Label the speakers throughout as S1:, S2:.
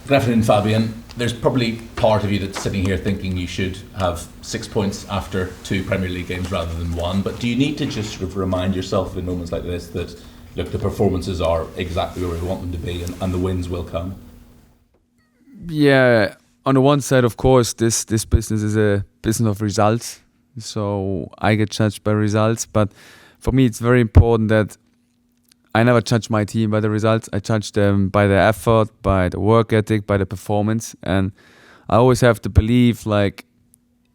S1: Good afternoon, Fabian. There's probably part of you that's sitting here thinking you should have 6 points after 2 Premier League games rather than 1, but do you need to just sort of remind yourself in moments like this that, look, the performances are exactly where we want them to be and the wins will come?
S2: Yeah, on the one side, of course, this business is a business of results, so I get judged by results, but for me it's very important that I never judge my team by the results. I judge them by the effort, by the work ethic, by the performance. And I always have to believe, like,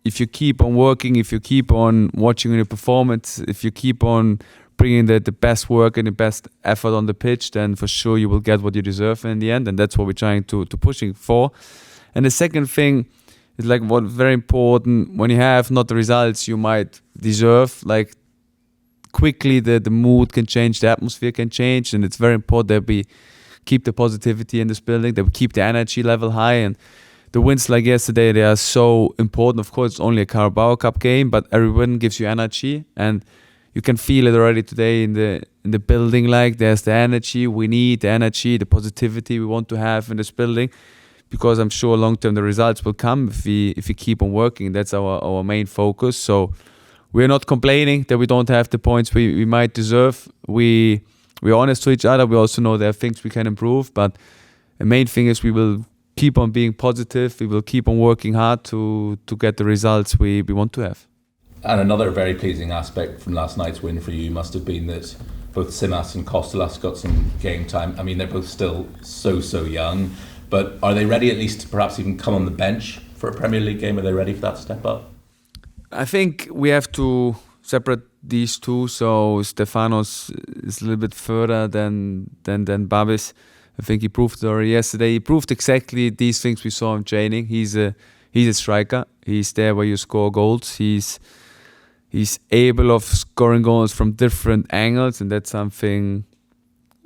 S2: if you keep on working, if you keep on watching your performance, if you keep on bringing the best work and the best effort on the pitch, then for sure you will get what you deserve in the end. And that's what we're trying to pushing for. And the second thing is, like, what very important, when you have not the results you might deserve, like, quickly the mood can change, the atmosphere can change, and it's very important that we keep the positivity in this building, that we keep the energy level high. And the wins like yesterday, they are so important. Of course, it's only a Carabao Cup game, but every win gives you energy, and you can feel it already today in the building. Like, there's the energy we need, the energy, the positivity we want to have in this building, because I'm sure long term the results will come if we keep on working. That's our main focus. So we're not complaining that we don't have the points we might deserve. We're honest to each other. We also know there are things we can improve, but the main thing is we will keep on being positive. We will keep on working hard to get the results we want to have.
S1: And another very pleasing aspect from last night's win for you must have been that both Tzimas and Contextualizing got some game time. I mean, they're both still so young, but are they ready at least to perhaps even come on the bench for a Premier League game? Are they ready for that step up?
S2: I think we have to separate these two. So Stefanos is a little bit further than Babis. I think he proved it already yesterday. He proved exactly these things we saw in training. He's a striker. He's there where you score goals. He's able of scoring goals from different angles, and that's something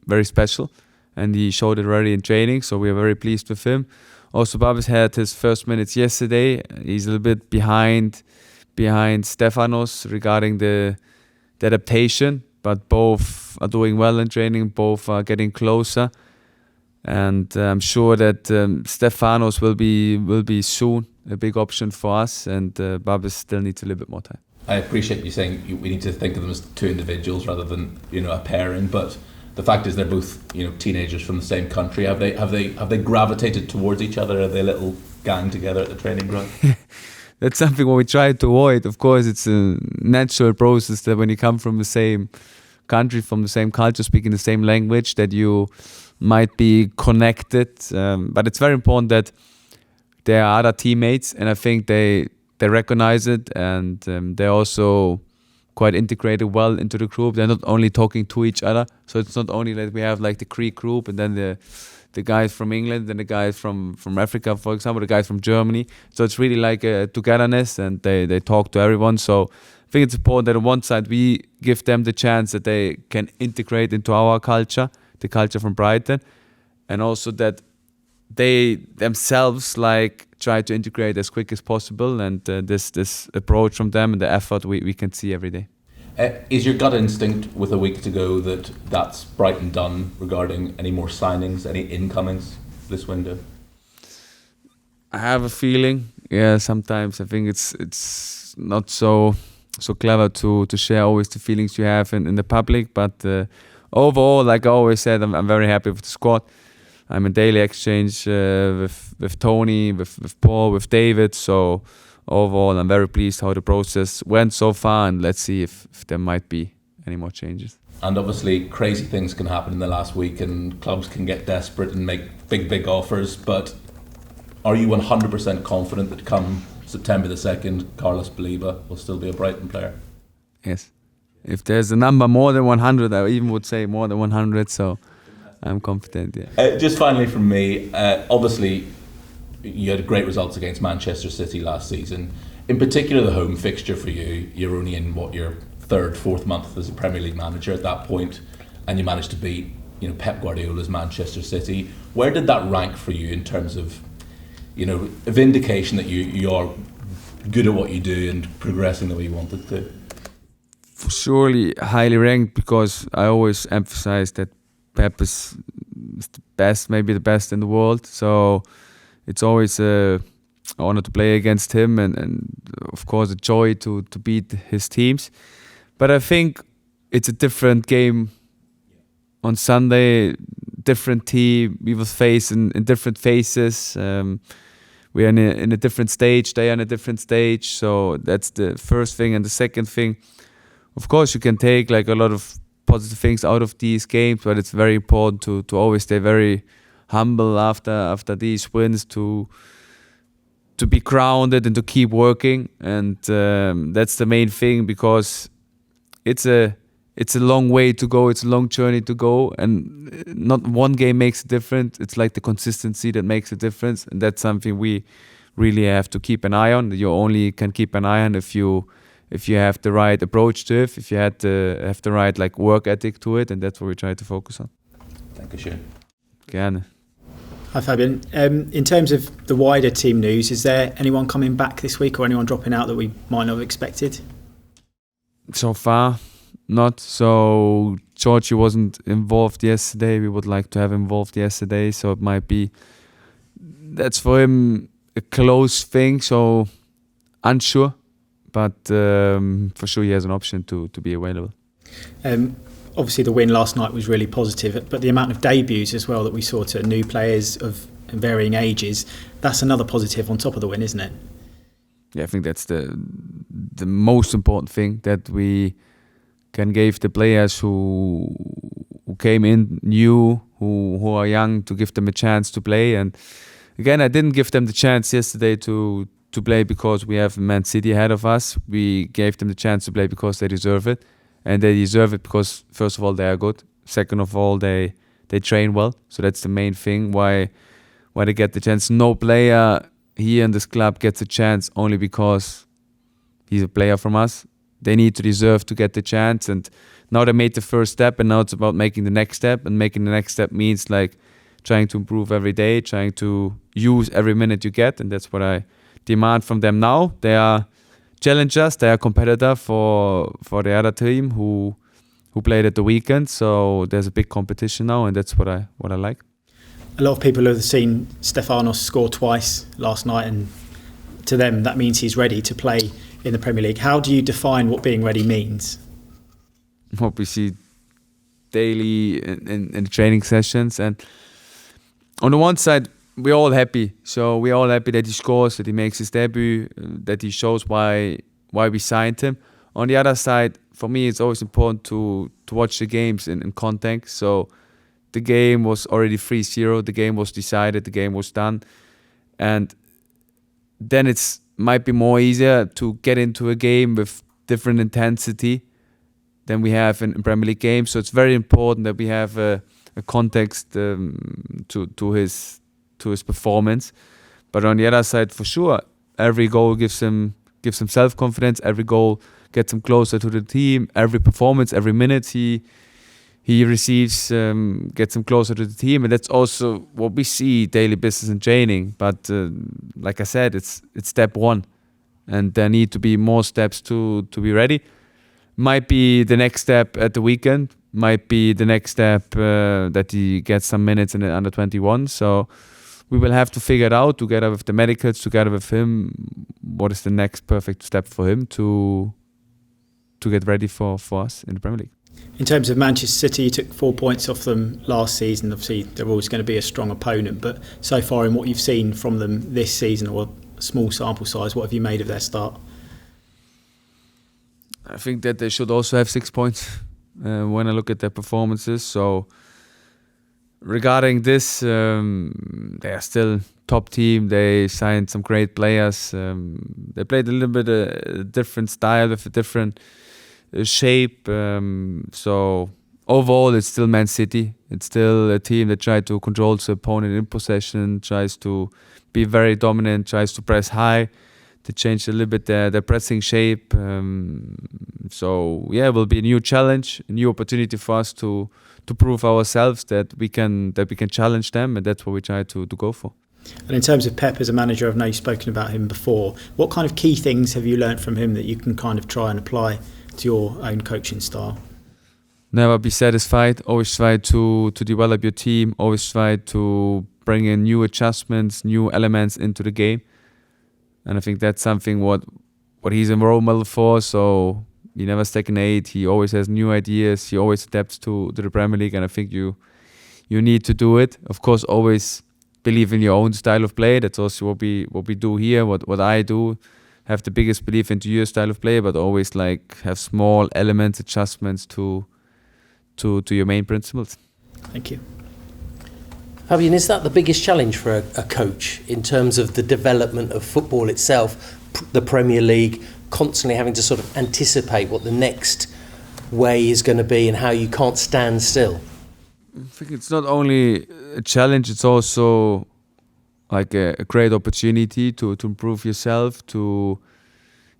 S2: very special. And he showed it already in training, so we are very pleased with him. Also, Babis had his first minutes yesterday. He's a little bit behind Stefanos regarding the adaptation, but both are doing well in training, both are getting closer, and I'm sure that Stefanos will be soon a big option for us, and Babis still needs a little bit more time.
S1: I appreciate you saying we need to think of them as two individuals rather than a pairing, but the fact is they're both teenagers from the same country. Have they gravitated towards each other? Are they a little gang together at the training ground?
S2: That's something what we try to avoid. Of course, it's a natural process that when you come from the same country, from the same culture, speaking the same language, that you might be connected. But it's very important that there are other teammates, and I think they recognize it, and they're also quite integrated well into the group. They're not only talking to each other, so it's not only that we have like the Greek group and then the guys from England and the guys from Africa, for example, the guys from Germany. So it's really like a togetherness, and they talk to everyone. So I think it's important that on one side we give them the chance that they can integrate into our culture, the culture from Brighton, and also that they themselves like try to integrate as quick as possible, and this approach from them and the effort we can see every day.
S1: Is your gut instinct with a week to go that that's Brighton done regarding any more signings, any incomings this window?
S2: I have a feeling. Yeah, sometimes I think it's not so clever to share always the feelings you have in the public. But overall, like I always said, I'm very happy with the squad. I'm in daily exchange with Tony, with Paul, with David. So overall, I'm very pleased how the process went so far, and let's see if there might be any more changes.
S1: And obviously, crazy things can happen in the last week, and clubs can get desperate and make big offers. But are you 100% confident that come September the 2nd, Carlos Baliba will still be a Brighton player?
S2: Yes. If there's a number more than 100, I even would say more than 100. So I'm confident. Yeah.
S1: Just finally from me, obviously, you had great results against Manchester City last season. In particular, the home fixture for you. You're only in your third, fourth month as a Premier League manager at that point, and you managed to beat Pep Guardiola's Manchester City. Where did that rank for you in terms of a vindication that you are good at what you do and progressing the way you wanted to?
S2: Surely highly ranked, because I always emphasize that Pep is is the best, maybe the best in the world. So it's always an honor to play against him, and of course a joy to beat his teams. But I think it's a different game on Sunday, different team. We will face in different phases. We are in a different stage. They are in a different stage. So that's the first thing. And the second thing, of course, you can take like a lot of positive things out of these games, but it's very important to always stay very humble after these wins, to be grounded and to keep working. And that's the main thing, because it's a long way to go. It's a long journey to go, and not one game makes a difference. It's like the consistency that makes a difference, and that's something we really have to keep an eye on. You only can keep an eye on if you have the right approach to it, if you have the right like work ethic to it, and that's what we try to focus on.
S1: Dankeschön.
S2: Gerne.
S3: Hi Fabian. In terms of the wider team news, is there anyone coming back this week or anyone dropping out that we might not have expected?
S2: So far, not. So Georgie wasn't involved yesterday. We would like to have involved yesterday, so it might be that's for him a close thing. So unsure, but for sure he has an option to be available.
S3: Obviously the win last night was really positive, but the amount of debuts as well that we saw to new players of varying ages, that's another positive on top of the win, isn't it?
S2: Yeah, I think that's the most important thing, that we can give the players who came in new, who are young, to give them a chance to play. And again, I didn't give them the chance yesterday to play because we have Man City ahead of us. We gave them the chance to play because they deserve it. And they deserve it because, first of all, they are good. Second of all, they train well. So that's the main thing, why they get the chance. No player here in this club gets a chance only because he's a player from us. They need to deserve to get the chance. And now they made the first step, and now it's about making the next step. And making the next step means like trying to improve every day, trying to use every minute you get. And that's what I demand from them now. They are challengers, they are competitor for the other team who played at the weekend. So there's a big competition now, and that's what I like.
S3: A lot of people have seen Stefanos score twice last night, and to them that means he's ready to play in the Premier League. How do you define what being ready means?
S2: What we see daily in training sessions, and on the one side we're all happy. So we're all happy that he scores, that he makes his debut, that he shows why we signed him. On the other side, for me, it's always important to watch the games in context. So the game was already 3-0. The game was decided. The game was done. And then it's might be more easier to get into a game with different intensity than we have in Premier League games. So it's very important that we have a context to his performance. But on the other side, for sure, every goal gives him self-confidence. Every goal gets him closer to the team. Every performance, every minute he receives gets him closer to the team. And that's also what we see daily business and training. But like I said, it's step one, and there need to be more steps to be ready. Might be the next step at the weekend. Might be the next step that he gets some minutes in the under 21. So we will have to figure it out together with the medicals, together with him, what is the next perfect step for him to get ready for us in the Premier League.
S3: In terms of Manchester City, you took 4 points off them last season. Obviously, they're always going to be a strong opponent, but so far in what you've seen from them this season, or a small sample size, what have you made of their start?
S2: I think that they should also have 6 points when I look at their performances. So regarding this, they are still top team. They signed some great players. They played a little bit a different style with a different shape. So overall, it's still Man City. It's still a team that tries to control the opponent in possession, tries to be very dominant, tries to press high. They changed a little bit their pressing shape. So yeah, it will be a new challenge, a new opportunity for us to prove ourselves that we can challenge them, and that's what we try to go for.
S3: And in terms of Pep as a manager, I've know you've spoken about him before. What kind of key things have you learned from him that you can kind of try and apply to your own coaching style?
S2: never be satisfied. Always try to develop your team. Always try to bring in new adjustments, new elements into the game. And I think that's something what he's a role model for. So he never stagnate. He always has new ideas. He always adapts to the Premier League. And I think you need to do it. Of course, always believe in your own style of play. That's also what we do here. What I do. Have the biggest belief into your style of play, but always like have small elements, adjustments to your main principles.
S3: Thank you.
S4: Fabian, is that the biggest challenge for a coach in terms of the development of football itself, the Premier League, constantly having to sort of anticipate what the next way is going to be and how you can't stand still?
S2: I think it's not only a challenge, it's also like a great opportunity to improve yourself, to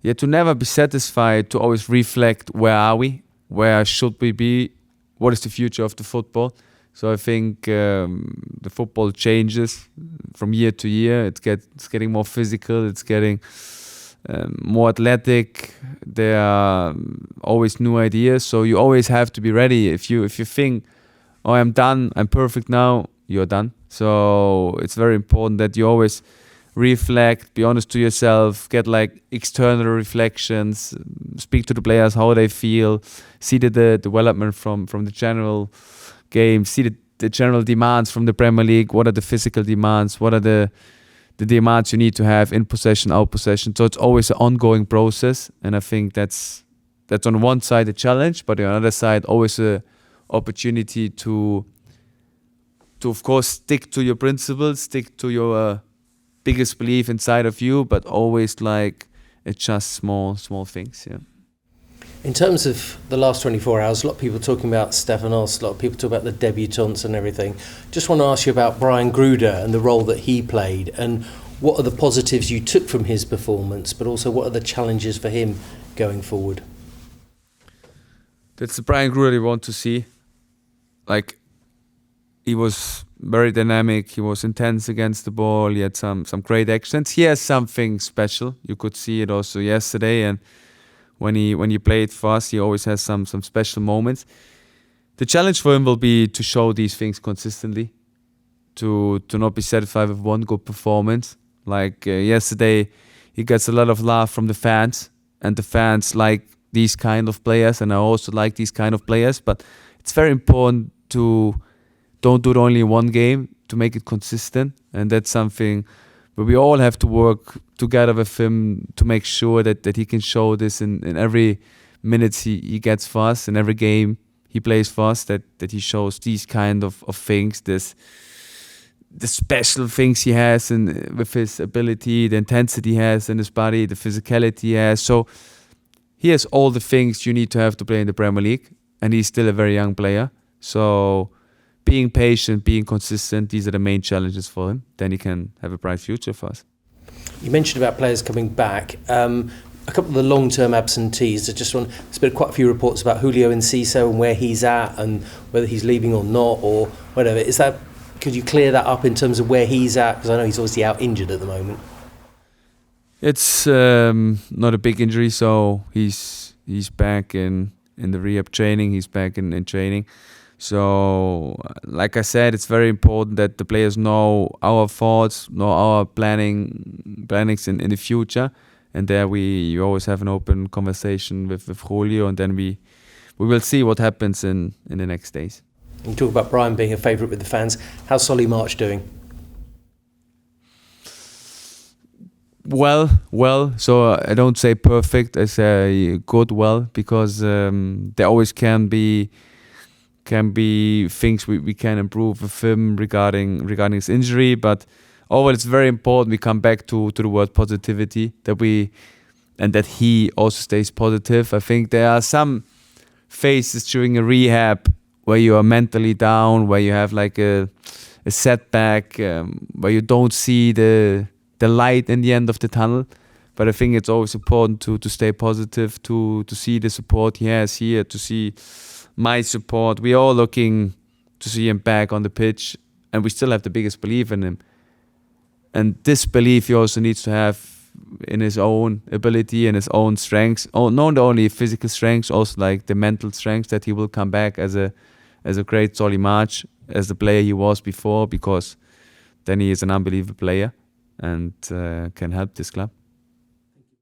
S2: never be satisfied, to always reflect where are we, where should we be, what is the future of the football. So I think the football changes from year to year. It's getting more physical. It's getting more athletic. There are always new ideas. So you always have to be ready. If you think, oh, I'm done, I'm perfect now, you're done. So it's very important that you always reflect, be honest to yourself, get like external reflections, speak to the players how they feel, see the development from the general game, see the general demands from the Premier League, what are the physical demands, what are the demands you need to have in possession, out possession. So it's always an ongoing process, and I think that's on one side a challenge, but on the other side always a opportunity to of course stick to your principles, stick to your biggest belief inside of you, but always like adjust small things. Yeah.
S4: In terms of the last 24 hours, a lot of people talking about Stefanos, a lot of people talk about the debutants and everything. Just want to ask you about Brian Gruder and the role that he played, and what are the positives you took from his performance, but also what are the challenges for him going forward?
S2: That's the Brian Gruder you want to see. Like, he was very dynamic, he was intense against the ball, he had some great actions. He has something special. You could see it also yesterday, and when he played for us, he always has some special moments. The challenge for him will be to show these things consistently, to not be satisfied with one good performance. Like yesterday, he gets a lot of love from the fans, and the fans like these kind of players, and I also like these kind of players. But it's very important to don't do it only in one game, to make it consistent, and that's something where we all have to work together with him to make sure that he can show this in every minute he gets for us, in every game he plays for us, that he shows these kind of things, the special things he has, and with his ability, the intensity he has in his body, the physicality he has. So he has all the things you need to have to play in the Premier League, and he's still a very young player. So being patient, being consistent, these are the main challenges for him. Then he can have a bright future for us.
S4: You mentioned about players coming back. A couple of the long-term absentees. There's been quite a few reports about Julio Enciso and where he's at and whether he's leaving or not or whatever. Could you clear that up in terms of where he's at? Because I know he's obviously out injured at the moment.
S2: It's not a big injury, so he's back in the rehab training. He's back in training. So, like I said, it's very important that the players know our thoughts, know our plannings in the future, and there you always have an open conversation with Julio, and then we will see what happens in the next days.
S4: You talk about Brian being a favourite with the fans. How's Solly March doing?
S2: Well. So I don't say perfect. I say good. Well, because there always can be things we can improve with him regarding his injury, but overall it's very important we come back to the word positivity, that he also stays positive. I think there are some phases during a rehab where you are mentally down, where you have like a setback, where you don't see the light in the end of the tunnel. But I think it's always important to stay positive, to see the support he has here, to see my support. We're all looking to see him back on the pitch, and we still have the biggest belief in him. And this belief he also needs to have in his own ability and his own strengths. Not only physical strengths, also like the mental strengths, that he will come back as a great Solly March, as the player he was before, because then he is an unbelievable player and can help this club.